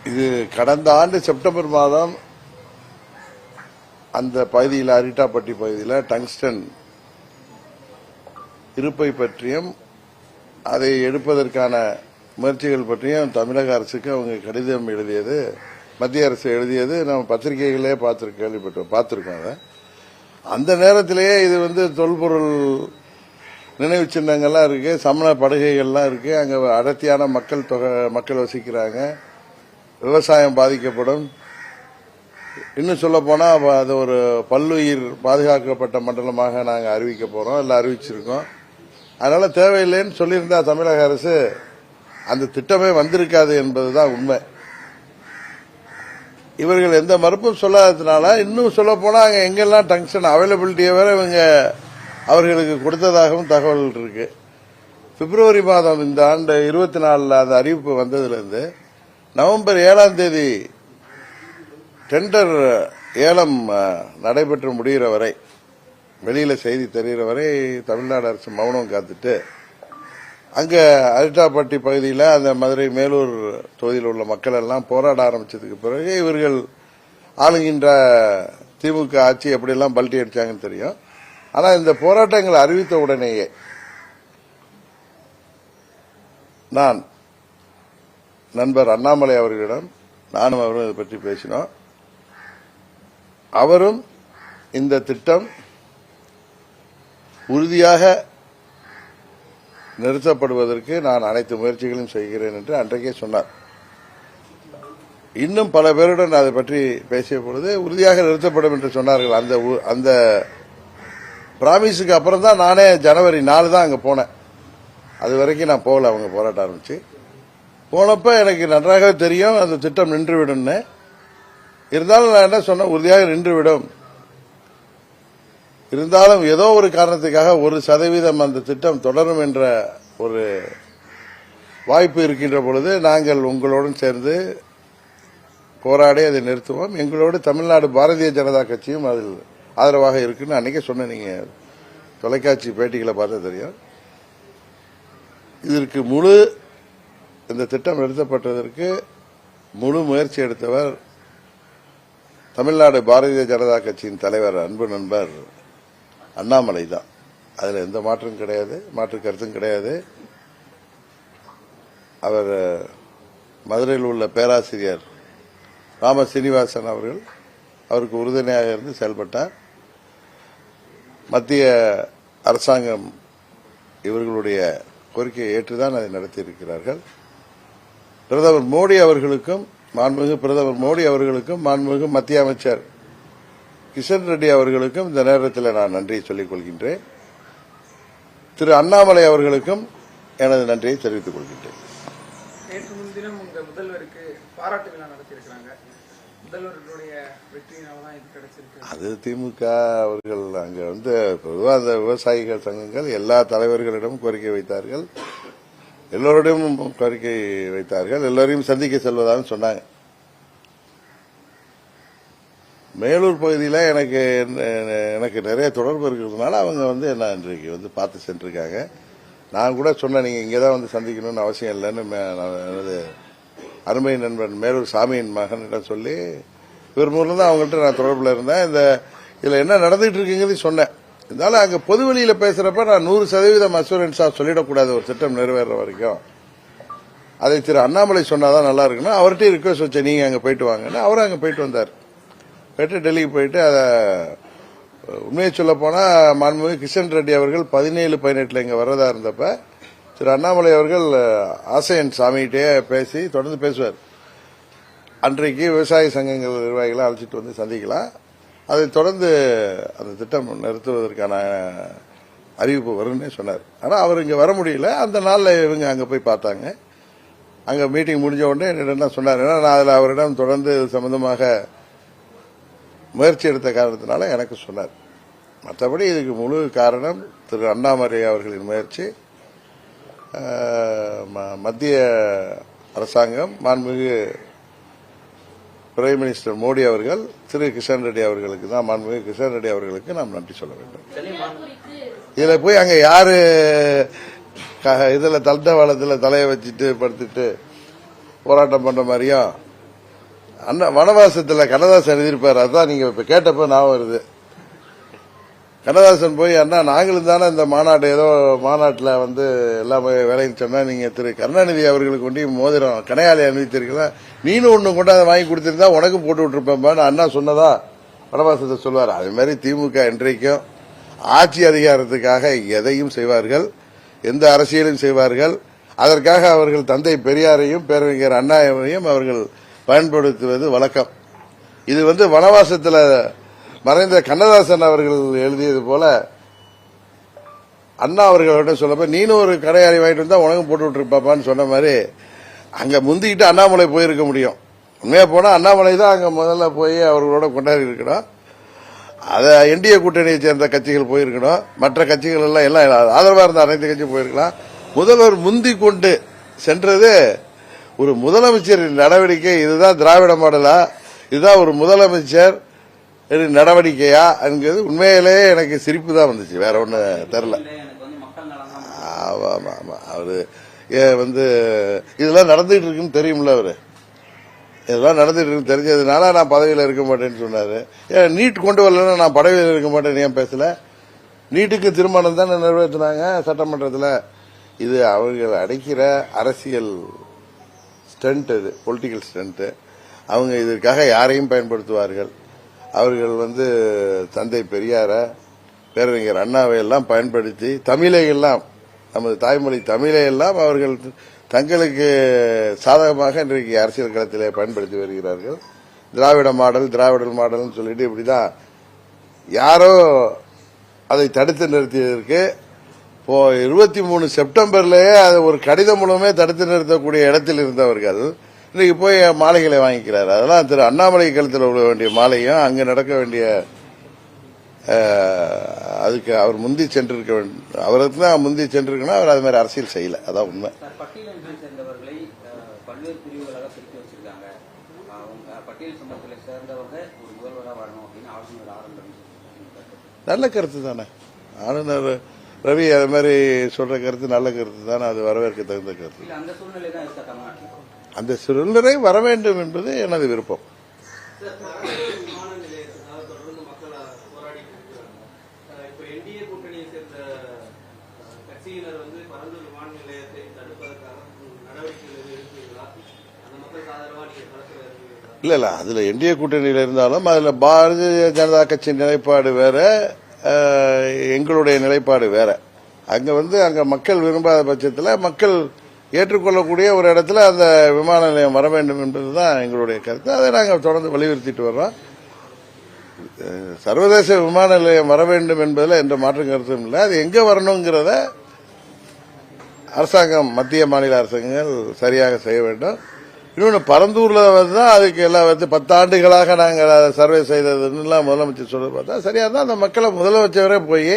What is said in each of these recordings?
இது கடந்த ஆண்டு செப்டம்பர் மாதம் அந்த பகுதியில் அரிட்டாப்பட்டி பகுதியில் டங்ஸ்டன் இருப்பை பற்றியும் அதை எடுப்பதற்கான முயற்சிகள் பற்றியும் தமிழக அரசுக்கு அவங்க கடிதம் எழுதியது, மத்திய அரசு எழுதியது நம்ம பத்திரிகைகளே பார்த்திருக்கோம். அந்த நேரத்திலேயே இது தொல்பொருள் நினைவு சின்னங்கள்லாம் இருக்கு, சமண படுகைகள்லாம் இருக்கு, அங்க அடர்த்தியான மக்கள் வசிக்கிறாங்க, விவசாயம் பாதிக்கப்படும். இன்னும் சொல்ல போனா அது ஒரு பல்லுயிர் பாதுகாக்கப்பட்ட மண்டலமாக நாங்கள் அறிவிக்க போறோம், எல்லாம் அறிவிச்சிருக்கோம். அதனால தேவையில்லைன்னு சொல்லியிருந்தா தமிழக அரசு அந்த திட்டமே வந்திருக்காது என்பதுதான் உண்மை. இவர்கள் எந்த மறுப்பும் சொல்லாததுனால இன்னும் சொல்ல போனா அங்க எங்கெல்லாம் டங்ஸ்டன் அவைலபிலிட்டியை வேற இவங்க அவர்களுக்கு கொடுத்ததாகவும் தகவல் இருக்கு. பிப்ரவரி மாதம் இந்த ஆண்டு 24 அந்த அறிவிப்பு வந்ததிலிருந்து நவம்பர் 7ஆம் தேதி டெண்டர் ஏலம் நடைபெற்று முடிகிற வரை, வெளியில செய்தி தெரிகிற வரை தமிழ்நாடு அரசு மௌனம் காத்துட்டு அங்க அரிட்டாப்பட்டி பகுதியில் அந்த மதுரை மேலூர் தொகுதியில் உள்ள மக்கள் எல்லாம் போராட ஆரம்பிச்சதுக்கு பிறகு இவர்கள் ஆளுகின்ற திமுக ஆட்சி எப்படியெல்லாம் பல்ட்டி அடிச்சாங்கன்னு தெரியும். ஆனா இந்த போராட்டங்கள் அறிவித்த உடனேயே நான் நண்பர் அண்ணாமலை அவர்களிடம் நானும் அவரும் இதை பற்றி பேசினோம். அவரும் இந்த திட்டம் உறுதியாக நிறுத்தப்படுவதற்கு நான் அனைத்து முயற்சிகளையும் செய்கிறேன் என்று அன்றைக்கே சொன்னார். இன்னும் பல பேருடன் அதை பற்றி பேசிய பொழுது உறுதியாக நிறுத்தப்படும் என்று சொன்னார்கள். அந்த பிராமிஸுக்கு அப்புறம் தான் நானே ஜனவரி 4 தான் அங்க போனேன். அது வரைக்கும் நான் போகல. அவங்க போராட்டம் ஆரம்பிச்சு போனப்ப எனக்கு நன்றாக தெரியும் அந்த திட்டம் நின்றுவிடும். இருந்தாலும் நான் என்ன சொன்னேன், உறுதியாக நின்றுவிடும். இருந்தாலும் ஏதோ ஒரு காரணத்துக்காக 1% அந்த திட்டம் தொடரும் என்ற ஒரு வாய்ப்பு இருக்கின்ற பொழுது நாங்கள் உங்களுடன் சேர்ந்து போராடி அதை நிறுத்துவோம். எங்களோடு தமிழ்நாடு பாரதிய ஜனதா கட்சியும் அதில் ஆதரவாக இருக்குன்னு அன்னைக்கே சொன்ன, நீங்க தொலைக்காட்சி பேட்டிகளை பார்த்தா தெரியும். இதற்கு இந்த திட்டம் நிறுத்தப்பட்டதற்கு முழு முயற்சி எடுத்தவர் தமிழ்நாடு பாரதிய ஜனதா கட்சியின் தலைவர் அன்பு நண்பர் அண்ணாமலை தான். அதுல எந்த மாற்றும் கிடையாது, மாற்று கருத்தும் கிடையாது. அவர் மதுரையில் உள்ள பேராசிரியர் ராம சீனிவாசன் அவர்கள் அவருக்கு உறுதுணையாக இருந்து செயல்பட்டார். மத்திய அரசாங்கம் இவர்களுடைய கோரிக்கையை ஏற்றுதான் அதை நடத்தியிருக்கிறார்கள். பிரதமர் மோடி அவர்களுக்கும் மாண்புமிகு மத்திய அமைச்சர் கிஷன் ரெட்டி அவர்களுக்கும் இந்த நேரத்தில் நான் நன்றியை சொல்லிக் கொள்கின்றேன். திரு அண்ணாமலை அவர்களுக்கும் எனது நன்றியை தெரிவித்துக் கொள்கின்றேன். நேற்று முன்தினம் உங்க முதல்வருக்கு பாராட்டு விழா நடத்தியிருக்கிறாங்க. முதல்வர்களுடைய வெற்றியினால தான் இது கிடைச்சிருக்கு. அது திமுக அவர்கள் அங்க பொதுவாக அந்த விவசாயிகள் சங்கங்கள் எல்லா தலைவர்களிடம் கோரிக்கை வைத்தார்கள், எல்லோருடையும் கோரிக்கை வைத்தார்கள், எல்லோரையும் சந்திக்க செல்வதாக சொன்னாங்க. மேலூர் பகுதியில் எனக்கு நிறைய தொடர்பு இருக்கிறதுனால அவங்க என்ன இன்றைக்கு பார்த்து சென்றிருக்காங்க. நான் கூட சொன்னேன், நீங்க இங்கதான் சந்திக்கணும்னு அவசியம் இல்லைன்னு எனது அருமை நண்பன் மேலூர் சாமியின் மகனிடம் சொல்லி இவர் மூலம் தான் அவங்கள்ட்ட நான் தொடர்பில் இருந்தேன். இதுல என்ன நடந்துட்டு இருக்குங்கிறது சொன்னேன். இருந்தாலும் அங்க பொதுவெளியில பேசுறப்ப நான் 100% அசூரன்ஸா சொல்லிடக்கூடாது ஒரு திட்டம் நிறைவேற வரைக்கும். அதை திரு அண்ணாமலை சொன்னாதான் நல்லா இருக்குன்னா அவர்கிட்ட ரிக்வஸ்ட் வச்சேன், நீங்க அங்க போயிட்டு வாங்கன்னு. அவரும் அங்க போயிட்டு வந்தார். டெல்லிக்கு போயிட்டு அதை உண்மையை சொல்ல போனா மாண்புமிகு கிஷன் ரெட்டி அவர்கள் 17-18 இங்க வர்றதா இருந்தப்ப திரு அண்ணாமலை அவர்கள் ஆசையன் சாமிகிட்டே பேசி தொடர்ந்து பேசுவார். அன்றைக்கு விவசாய சங்கங்கள் நிர்வாகிகளை அழைச்சிட்டு வந்து சந்திக்கலாம், அதை தொடர்ந்து அந்த திட்டம் நிறுத்துவதற்கான அறிவிப்பு வரும்னு சொன்னார். ஆனா அவர் இங்க வர முடியல. அந்த நாள்ல இவங்க அங்க போய் பார்த்தாங்க. அங்க மீட்டிங் முடிஞ்ச உடனே என்னிடம் சொன்னார். ஏன்னா நான் அதில் அவரிடம் தொடர்ந்து சம்பந்தமாக முயற்சி எடுத்த காரணத்தினால எனக்கு சொன்னார். மற்றபடி இதுக்கு முழு காரணம் திரு அண்ணாமலை அவர்களின் முயற்சி. மத்திய அரசாங்கம், மாண்புமிகு பிரைம் மினிஸ்டர் மோடி அவர்கள் திரு கிஷன் ரெட்டி அவர்களுக்கு தான், மாண்புமிகு கிஷன் ரெட்டி அவர்களுக்கு நாம் நன்றி சொல்ல வேண்டும். இதுல போய் அங்க யாரு இதுல தண்டவாளத்துல தலையை வச்சுட்டு படுத்துட்டு போராட்டம் பண்ற மாதிரியும் அண்ணா வனவாசத்துல கண்ணதாசன் எழுதியிருப்பாரு. அதான் நீங்க இப்ப கேட்டப்ப ஞாபகம் வருது. கண்ணதாசன் போய் அண்ணா நாங்களும் தானே இந்த மாநாடு ஏதோ மாநாட்டில் வந்து எல்லாம் வேலைன்னு சொன்னா நீங்க திரு கருணாநிதி அவர்களுக்கு கொண்டு மோதிரம் கனையாளி அணிவித்திருக்கீங்களா, நீனும் ஒண்ணு கொண்டாந்து வாங்கி கொடுத்திருந்தா உனக்கு போட்டு விட்டுருப்பேன் அண்ணா சொன்னதா வனவாசத்தை சொல்வார். அது மாதிரி திமுக இன்றைக்கும் ஆட்சி அதிகாரத்துக்காக எதையும் செய்வார்கள், எந்த அரசியலும் செய்வார்கள். அதற்காக அவர்கள் தந்தை பெரியாரையும் பேரறிஞர் அண்ணாவையும் அவர்கள் பயன்படுத்துவது வழக்கம். இது வந்து வனவாசத்தில் மறைந்த கண்ணதாசன் அவர்கள் எழுதியது போல அண்ணா அவர்களோட சொல்லப்ப நீனும் ஒரு கடையாளி வாங்கிட்டு வந்தா உனக்கும் போட்டு விட்டுருப்பாப்பான்னு சொன்ன மாதிரி அங்க முந்திக்கிட்டு அண்ணாமலை போயிருக்க முடியும். உண்மையா போனா அண்ணாமலை தான் அங்க முதல்ல போய் அவர்களோட கொண்டாடி இருக்கணும். அத என்டிஏ கூட்டணியை சேர்ந்த கட்சிகள் போயிருக்கணும். மற்ற கட்சிகள் எல்லாம் ஆதரவா இருந்த அனைத்து கட்சியும் போயிருக்கலாம். முதல்வர் முந்தி கொண்டு சென்றது ஒரு முதலமைச்சரின் நடவடிக்கை. இதுதான் திராவிட மாடலா, இதுதான் ஒரு முதலமைச்சர் நடவடிக்கையா என்கிறது உண்மையிலேயே எனக்கு சிரிப்பு தான் வந்துச்சு, வேற ஒண்ணு தெரியல. அவரு வந்து இதெல்லாம் நடந்துட்டு இருக்குன்னு தெரியும்ல, அவரு இதெல்லாம் நடந்துட்டு இருக்குன்னு தெரிஞ்சதுனால நான் பதவியில் இருக்க மாட்டேன்னு சொன்னாரு. ஏன் நீட் கொண்டு வரலன்னா நான் பதவியில் இருக்க மாட்டேன்னு ஏன் பேசல? நீட்டுக்கு திருமணம் தானே நிறைவேற்றினாங்க சட்டமன்றத்தில். இது அவர்கள் அடைக்கிற அரசியல் ஸ்டண்ட், இது பொலிட்டிக்கல் ஸ்டண்ட். அவங்க இதற்காக யாரையும் பயன்படுத்துவார்கள். அவர்கள் வந்து தந்தை பெரியார பேரறிஞர் அண்ணாவை எல்லாம் பயன்படுத்தி தமிழை எல்லாம், நமது தாய்மொழி தமிழை எல்லாம் அவர்கள் தங்களுக்கு சாதகமாக இன்றைக்கு அரசியல் களத்திலே பயன்படுத்தி வருகிறார்கள். திராவிட மாடல் சொல்லிட்டு இப்படிதான் யாரோ அதை தடுத்து நிறுத்தியதற்கு 23 செப்டம்பர்லயே அது ஒரு கடிதம் மூலமே தடுத்து நிறுத்தக்கூடிய இடத்தில் இருந்தவர்கள் இன்னைக்கு போய் மாலைகளை வாங்கிக்கிறார். அதெல்லாம் திரு அண்ணாமலை கழுத்தில் விட வேண்டிய மாலையும் அங்க நடக்க வேண்டிய அதுக்கு அவர் முந்தி சென்றிருக்க வேண்டும். அவருக்கு தான் முந்தி சென்றிருக்கணும். அவர் அது மாதிரி அரசியல் செய்யல. அதான் உண்மை. பட்டியலினை சேர்ந்தவர்களை பல்வேறு பிரிவுகளாக பிரித்து வச்சிருக்காங்க. பட்டியல் சமூகத்தை சேர்ந்தவங்க ஒரு முதல்வராக வரணும் அப்படின்னு ஆளுநர் ஆரம்பம். நல்ல கருத்து தானே ஆளுநர் ரவி அது மாதிரி சொல்ற கருத்து, நல்ல கருத்து தானே. அது வரவேற்க தகுந்த கருத்து. அந்த சூழ்நிலை தான் இருக்கா தமிழ்நாட்டில்? அந்த சூழ்நிலை வர வேண்டும் என்பது எனது விருப்பம். இல்ல அதுல என்டிஏ கூட்டணியில இருந்தாலும் அதுல பாரதிய ஜனதா கட்சி நிலைப்பாடு வேற, எங்களுடைய நிலைப்பாடு வேற. அங்க வந்து அங்க மக்கள் விரும்பாத பட்சத்தில் மக்கள் ஏற்றுக்கொள்ளக்கூடிய ஒரு இடத்துல அந்த விமான நிலையம் வர வேண்டும் என்பதுதான் எங்களுடைய கருத்து. அதை நாங்கள் தொடர்ந்து வலியுறுத்திட்டு வர்றோம். சர்வதேச விமான நிலையம் வர வேண்டும் என்பதில் எந்த மாற்று கருத்தும் இல்லை. அது எங்க வரணுங்கிறத அரசாங்கம், மத்திய மாநில அரசாங்கங்கள் சரியாக செய்ய வேண்டும். இன்னொன்று பரந்தூர்ல தான் அதுக்கு எல்லாம் வந்து 10 ஆண்டுகளாக நாங்கள் அதை சர்வே செய்ததுன்னு முதலமைச்சர் சொல்ல பார்த்தா சரியா தான். அந்த மக்களை முதலமைச்சரே போய்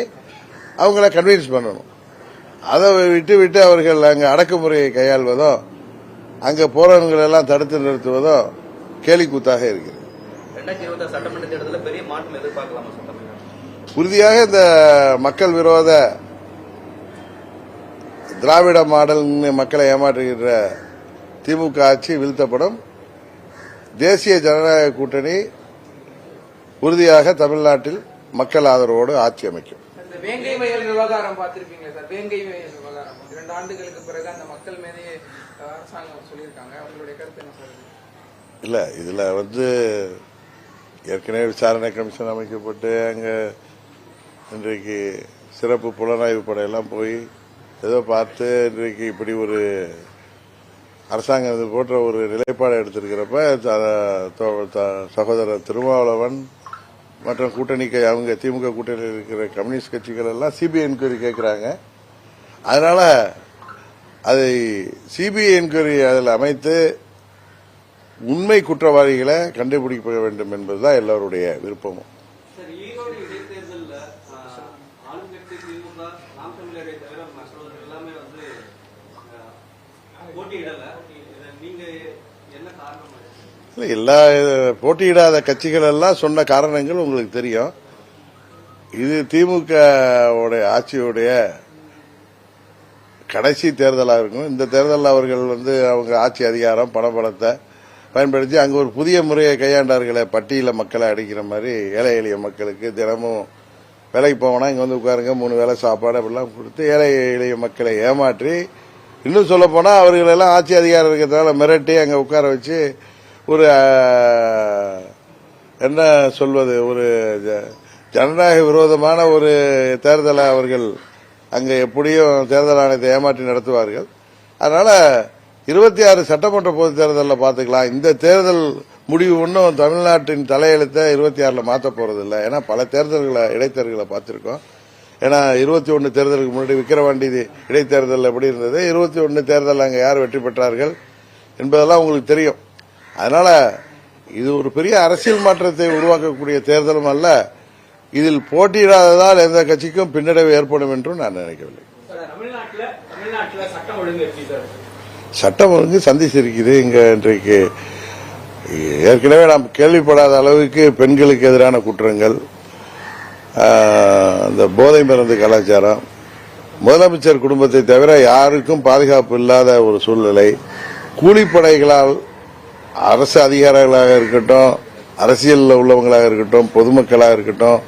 அவங்கள கன்வின்ஸ் பண்ணணும். அதை விட்டு அவர்கள் அங்கே அடக்குமுறையை கையாள்வதோ அங்கே போறவங்களை எல்லாம் தடுத்து நிறுத்துவதோ கேலிக்கூத்தாக இருக்கிறது. 2026 சட்டமன்ற தேர்தலில் பெரிய மாற்றம் எதிர்பார்க்கலாமா? உறுதியாக இந்த மக்கள் விரோத திராவிட மாடல் மக்களை ஏமாற்றுகின்ற திமுக ஆட்சி வீழ்த்தப்படும். தேசிய ஜனநாயக கூட்டணி உறுதியாக தமிழ்நாட்டில் மக்கள் ஆதரவோடு ஆட்சி அமைக்கும். வேங்கை வயல் விவகாரம் பார்த்திருப்பீங்களா சார்? வேங்கை வயல் விவகாரம் 2 ஆண்டுகளுக்கு பிறகு அந்த மக்கள் மீது அரசாங்கம் சொல்லியிருக்காங்க. அவங்களுடைய கருத்து என்ன சார்? இல்ல இதுல வந்து ஏற்கனவே விசாரணை கமிஷன் அமைக்கப்பட்டு அங்க இன்றைக்கு சிறப்பு புலனாய்வு படையெல்லாம் போய் ஏதோ பார்த்து இன்றைக்கு இப்படி ஒரு அரசாங்கம் இது போன்ற ஒரு நிலைப்பாடு எடுத்திருக்கிறப்ப சகோதரர் திருமாவளவன் மற்றும் கூட்டணிக்கு அவங்க திமுக கூட்டணியில் இருக்கிற கம்யூனிஸ்ட் கட்சிகள் எல்லாம் சிபிஐ என்கொயரி கேட்கிறாங்க. அதனால அதை சிபிஐ என்கொயரி அதில் அமைத்து உண்மை குற்றவாளிகளை கண்டுபிடிக்க வேண்டும் என்பதுதான் எல்லாருடைய விருப்பமும். எல்லா போட்டியிடாத கட்சிகள் எல்லாம் சொன்ன காரணங்கள் உங்களுக்கு தெரியும். இது திமுக ஆட்சியுடைய கடைசி தேர்தலாக இருக்கும். இந்த தேர்தலில் அவர்கள் வந்து அவங்க ஆட்சி அதிகாரம் பணபலத்தை பயன்படுத்தி அங்கே ஒரு புதிய முறையை கையாண்டார்களே, பட்டியல மக்களை அடிக்கிற மாதிரி ஏழை எளிய மக்களுக்கு தினமும் வேலைக்கு போவோம்னா இங்கே வந்து உட்காருங்க 3 வேளை சாப்பாடு அப்படிலாம் கொடுத்து ஏழை எளிய மக்களை ஏமாற்றி, இன்னும் சொல்ல போனால் அவர்களெல்லாம் ஆட்சி அதிகாரம் இருக்கிறதுனால மிரட்டி அங்கே உட்கார வச்சு ஒரு என்ன சொல்வது, ஒரு ஜனநாயக விரோதமான ஒரு தேர்தலை அவர்கள் அங்கே எப்படியும் தேர்தல் ஆணையத்தை ஏமாற்றி நடத்துவார்கள். அதனால 26 சட்டமன்ற பொதுத் தேர்தலில் பார்த்துக்கலாம். இந்த தேர்தல் முடிவு ஒன்றும் தமிழ்நாட்டின் தலையெழுத்தை 26ல் மாற்ற போறதில்லை. ஏன்னா பல தேர்தல்களை இடைத்தேர்தல்களை பார்த்திருக்கோம். ஏன்னா 21 தேர்தலுக்கு முன்னாடி விக்கிரவாண்டி இடைத்தேர்தல் எப்படி இருந்தது, 21 தேர்தல் அங்கே யார் வெற்றி பெற்றார்கள் என்பதெல்லாம் உங்களுக்கு தெரியும். அதனால இது ஒரு பெரிய அரசியல் மாற்றத்தை உருவாக்கக்கூடிய தேர்தலும் அல்ல. இதில் போட்டியிடாததால் எந்த கட்சிக்கும் பின்னடைவு ஏற்படும் என்றும் நான் நினைக்கவில்லை. சட்டம் ஒழுங்கு சந்திச்சிருக்குது. இங்க இன்றைக்கு ஏற்கனவே நாம் கேள்விப்படாத அளவுக்கு பெண்களுக்கு எதிரான குற்றங்கள், இந்த போதை மருந்து கலாச்சாரம், முதலமைச்சர் குடும்பத்தை தவிர யாருக்கும் பாதுகாப்பு இல்லாத ஒரு சூழ்நிலை, கூலிப்படைகளால் அரசு அதிகாரிகளாக இருக்கட்டும், அரசியலில் உள்ளவங்களாக இருக்கட்டும், பொதுமக்களாக இருக்கட்டும்,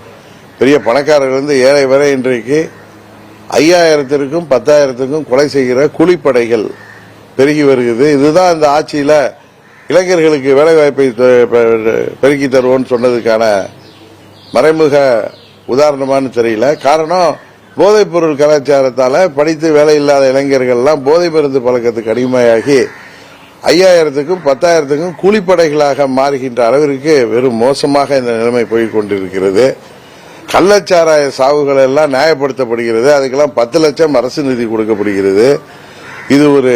பெரிய பணக்காரர்கள் ஏழை வரை இன்றைக்கு 5000த்திற்கும் 10,000த்திற்கும் கொலை செய்கிற கூலிப்படைகள் பெருகி வருகிறது. இதுதான் இந்த ஆட்சியில இளைஞர்களுக்கு வேலைவாய்ப்பை பெருக்கி தருவோம்னு சொன்னதுக்கான மறைமுக உதாரணமானு தெரியல. காரணம், போதைப் பொருள் கலாச்சாரத்தால படித்து வேலை இல்லாத இளைஞர்கள் எல்லாம் போதை மருந்து பழக்கத்துக்கு அடிமையாகி 5000த்திற்கும் 10,000த்திற்கும் கூலிப்படைகளாக மாறுகின்ற அளவிற்கு வெறும் மோசமாக இந்த நிலைமை போய்க் கொண்டிருக்கிறது. கள்ளச்சாராய சாவுகள் எல்லாம் நியாயப்படுத்தப்படுகிறது. அதுக்கெல்லாம் 10 லட்சம் அரசு நிதி கொடுக்கப்படுகிறது. இது ஒரு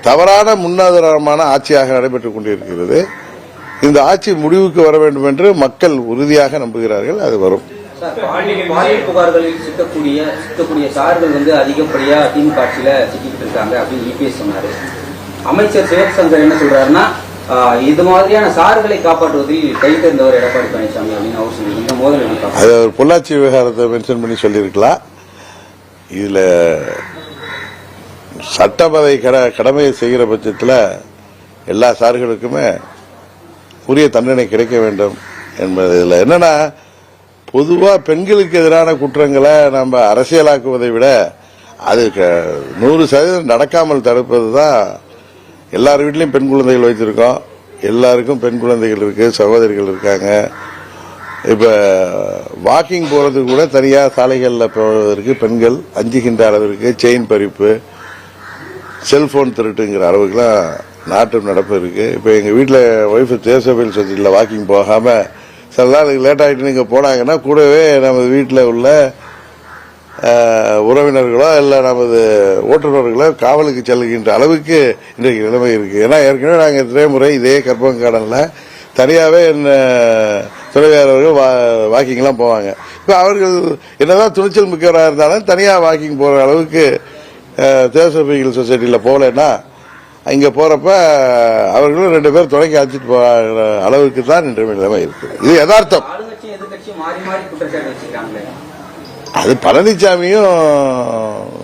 தவறான முன்னுதாரணமான ஆட்சியாக நடைபெற்றுக் கொண்டிருக்கிறது. இந்த ஆட்சி முடிவுக்கு வர வேண்டும் என்று மக்கள் உறுதியாக நம்புகிறார்கள். அது வரும். பாலியல் புகார்களில் சிக்கக்கூடிய சார்கள் அதிகப்படியா திமுக ஆட்சியில சிக்கிட்டு இருக்காங்க அப்படின்னு இபிஎஸ் சொன்னாரு. அமைச்சர் சிவசங்கர் என்ன சொல்றாருன்னா, இது மாதிரியான சார்களை காப்பாற்றுவதில் கை தேர்ந்தவர் எடப்பாடி பழனிசாமி அப்படின்னு அவர் சொல்லி இந்த மோதல் அது ஒரு பொள்ளாச்சி விவகாரத்தை மென்ஷன் பண்ணி சொல்லியிருக்கலாம். இதுல சட்டமதை கடமையை செய்கிற பட்சத்தில் எல்லா சார்களுக்குமே உரிய தண்டனை கிடைக்க வேண்டும் என்பது. இதுல என்னன்னா, பொதுவா பெண்களுக்கு எதிரான குற்றங்களை நம்ம அரசியலாக்குவதை விட அது 100% நடக்காமல் தடுப்பது தான். எல்லார் வீட்லயும் பெண் குழந்தைகள் வைத்திருக்கோம், எல்லாருக்கும் பெண் குழந்தைகள் இருக்கு, சகோதரிகள் இருக்காங்க. இப்ப வாக்கிங் போறதுக்கு கூட தனியா சாலைகளில் போவதற்கு பெண்கள் அஞ்சுகின்ற அளவிற்கு செயின் பறிப்பு, செல்போன் திருட்டுங்கிற அளவுக்குலாம் நாட்டம் நடப்பு இருக்கு. இப்ப எங்க வீட்டுல ஒய்ஃப் தேசபையில் சொசைட்டியில் வாக்கிங் போகாம சில நாளுக்கு லேட் ஆகிட்டு நீங்க போனாங்கன்னா கூடவே நமது வீட்டில் உள்ள உறவினர்களோ இல்ல நமது ஓட்டுநர்களோ காவலுக்கு செல்லுகின்ற அளவுக்கு இன்றைக்கு நிலைமை இருக்கு. ஏன்னா ஏற்கனவே நாங்கள் எத்தனை முறை இதே கற்பங்காடன்ல தனியாவே துணைவியாளர்கள் வாக்கிங்லாம் போவாங்க. இப்ப அவர்கள் என்னதான் துணிச்சல் மிக்கவராக இருந்தாலும் தனியா வாக்கிங் போற அளவுக்கு தேசபைகள் சொசைட்டியில போகலன்னா இங்க போறப்ப அவர்களும் 2 பேர் துணைக்கு அழைச்சிட்டு போகிற அளவுக்கு தான் இன்றைய நிலைமை இருக்கு. இது யதார்த்தம். அது பழனிசாமியும்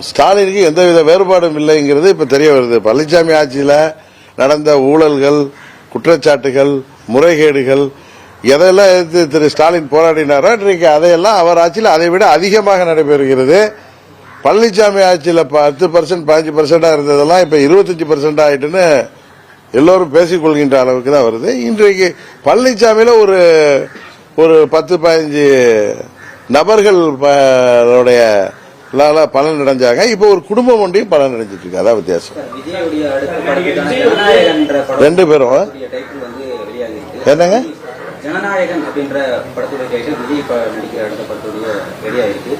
ஸ்டாலினுக்கு எந்தவித வேறுபாடும் இல்லைங்கிறது இப்ப தெரிய வருது. பழனிசாமி ஆட்சியில நடந்த ஊழல்கள், குற்றச்சாட்டுகள், முறைகேடுகள் எதெல்லாம் எதிர்த்து திரு ஸ்டாலின் போராடினாரோ இன்றைக்கு அதையெல்லாம் அவர் ஆட்சியில் அதை விட அதிகமாக நடைபெறுகிறது. பழனிசாமி ஆட்சியில் 10% 15% இருந்ததெல்லாம் இப்ப 25% ஆயிட்டுன்னு எல்லோரும் பேசிக் கொள்கின்ற அளவுக்கு தான் வருது. இன்றைக்கு பழனிசாமியில ஒரு 10-15 நபர்கள் பலன் அடைஞ்சாங்க. இப்ப ஒரு குடும்பம் ஒன்றையும் பலன் அடைஞ்சிட்டு இருக்கு. அதான் வித்தியாசம். 2 பேரும் என்னங்க ஜனநாயகன் அப்படின்ற படத்துடைய டைட்டில் விஜய் நடிக்கிற அடுத்த படத்துடைய ரெடியா இருக்கு.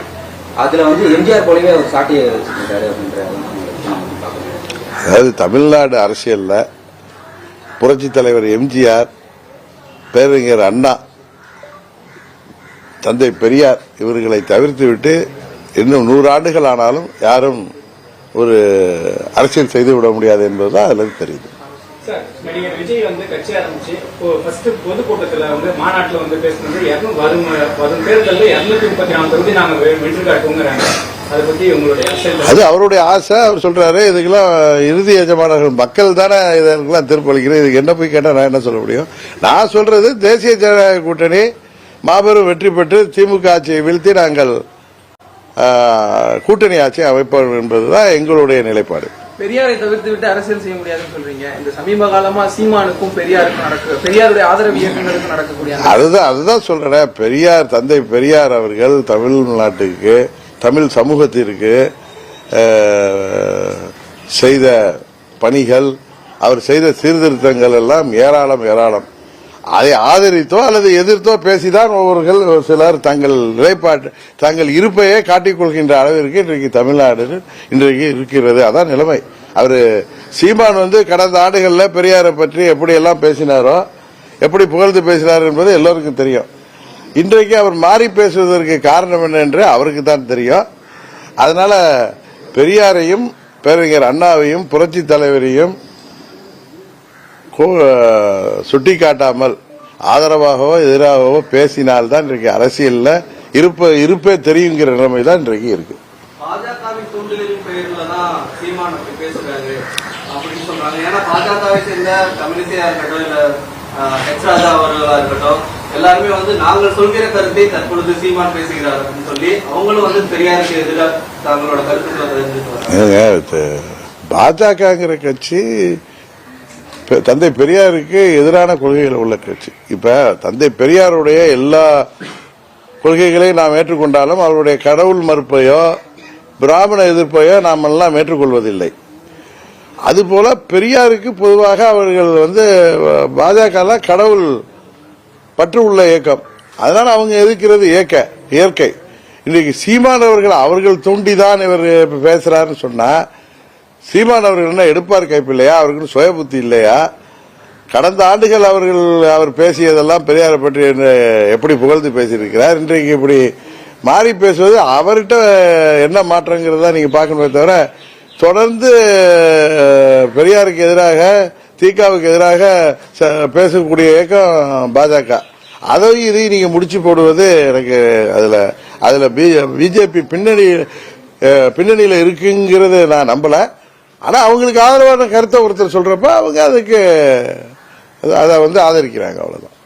அதுல எம்ஜிஆர் போலவே ஒரு சாட்டியை வச்சிருக்காரு அப்படின்ற. அதாவது தமிழ்நாடு அரசியல்ல புரட்சி தலைவர் எம்ஜிஆர், பேரறிஞர் அண்ணா, தந்தை பெரியார் இவர்களை தவிர்த்து விட்டு இன்னும் 100 ஆண்டுகள் ஆனாலும் யாரும் ஒரு அரசியல் செய்துவிட முடியாது என்பதுதான் அதுல தெரியுது. சார், நடிகர் விஜய் வந்து கட்சி ஆரம்பிச்சு ஃபர்ஸ்ட் பொதுக்கூட்டத்துல வந்து மாநாட்டுல வந்து பேசுனது வரும் தேர்தலில் 234 தொகுதி நாங்க வெற்றி காட்டுவோங்கிறாங்க. அதை பத்தி உங்களுடைய அது அவருடைய ஆசை. அவர் சொல்றாரு இதுக்கெல்லாம் இறுதி எஜமானர்கள் மக்கள் தானே இதற்கெல்லாம் தீர்ப்பளிக்கிறேன். இதுக்கு என்ன போய் கேட்டா நான் என்ன சொல்ல முடியும்? நான் சொல்றது தேசிய ஜனநாயக கூட்டணி மாபெரும் வெற்றி பெற்று திமுக ஆட்சியை வீழ்த்தி நாங்கள் கூட்டணி ஆட்சி அமைப்போம் என்பதுதான் எங்களுடைய நிலைப்பாடு. பெரியாரை தவிர்த்து விட்டு அரசியல் செய்ய முடியாதுன்னு சொல்றீங்க. இந்த சமீப காலமா சீமானுக்கும் பெரியாருக்கும் பெரியாருடைய ஆதரவு இயக்குநருக்கும் நடக்கக்கூடிய அதுதான் சொல்றேன். பெரியார், தந்தை பெரியார் அவர்கள் தமிழ்நாட்டுக்கு, தமிழ் சமூகத்திற்கு செய்த பணிகள், அவர் செய்த சீர்திருத்தங்கள் எல்லாம் ஏராளம். அதை ஆதரித்தோ அல்லது எதிர்த்தோ பேசிதான் ஒவ்வொருகள் சிலர் தங்கள் நிலைப்பாட்டு, தங்கள் இருப்பையே காட்டிக் கொள்கின்ற அளவிற்கு இன்றைக்கு தமிழ்நாடு இன்றைக்கு இருக்கிறது. அதான் நிலைமை. அவரு சீமான் வந்து கடந்த ஆண்டுகளில் பெரியாரை பற்றி எப்படி எல்லாம் பேசினாரோ, எப்படி புகழ்ந்து பேசினார் என்பது எல்லோருக்கும் தெரியும். இன்றைக்கு அவர் மாறி பேசுவதற்கு காரணம் என்ன என்று அவருக்கு தான் தெரியும். அதனால பெரியாரையும் பேரறிஞர் அண்ணாவையும் புரட்சி தலைவரையும் சுட்டிக்காட்டாமல் ஆதரவாகவோ எதிராகவோ பேசினால்தான் இன்றைக்கு அரசியல்ல இருப்பே தெரியுங்கிற நிலைமை தான் இன்றைக்கு இருக்கு. பாஜகவின் தூண்டுதலின் பெயர்ல தான் சீமான் அப்படி பேசுறாரு அப்படின்னு சொல்றாங்க. ஏன்னா பாஜகவை சேர்ந்த கம்யூனிஸ்டா இருக்கட்டும், இல்ல எச் ராஜா அவர்களா இருக்கட்டும், எல்லாருமே வந்து நாங்கள் சொல்கிற கருத்தை தற்பொழுது சீமான் பேசுகிறார் அப்படின்னு சொல்லி அவங்களும் வந்து பெரியாருக்கு எதிராக தங்களோட கருத்துக்களை பாஜகங்கிற கட்சி தந்தை பெரியாருக்கு எதிரான கொள்கைகள் உள்ள கட்சி. இப்ப தந்தை பெரியாருடைய எல்லா கொள்கைகளையும் நாம் ஏற்றுக்கொண்டாலும் அவருடைய கடவுள் மறுப்பையோ பிராமண எதிர்ப்பையோ நாம் எல்லாம் ஏற்றுக்கொள்வதில்லை. அதுபோல பெரியாருக்கு பொதுவாக அவர்கள் வந்து பாஜக கடவுள் பற்று உள்ள இயக்கம். அதனால அவங்க எதிர்க்கிறது இயற்கை. இன்றைக்கு சீமான் அவர்கள் தூண்டிதான் இவர் பேசுறாருன்னு சொன்னா, சீமான் அவர்கள் என்ன எடுப்பார் கைப்பில்லையா? அவருக்கு சுய புத்தி இல்லையா? கடந்த ஆண்டுகள் அவர் பேசியதெல்லாம் பெரியாரை பற்றி எப்படி புகழ்ந்து பேசியிருக்கிறார். இன்றைக்கு இப்படி மாறி பேசுவது அவர்கிட்ட என்ன மாற்றங்கிறதா நீங்க பார்க்கணுமே தவிர, தொடர்ந்து பெரியாருக்கு எதிராக, திகாவுக்கு எதிராக பேசக்கூடிய இயக்கம் பாஜக. அதையும் இதையும் நீங்க முடிச்சு போடுவது எனக்கு அதுல பிஜேபி பின்னணியில இருக்குங்கிறது நான் நம்பல. ஆனா அவங்களுக்கு ஆதரவான கருத்தை ஒருத்தர் சொல்றப்ப அவங்க அதுக்கு அதை வந்து ஆதரிக்கிறாங்க. அவ்வளவுதான்.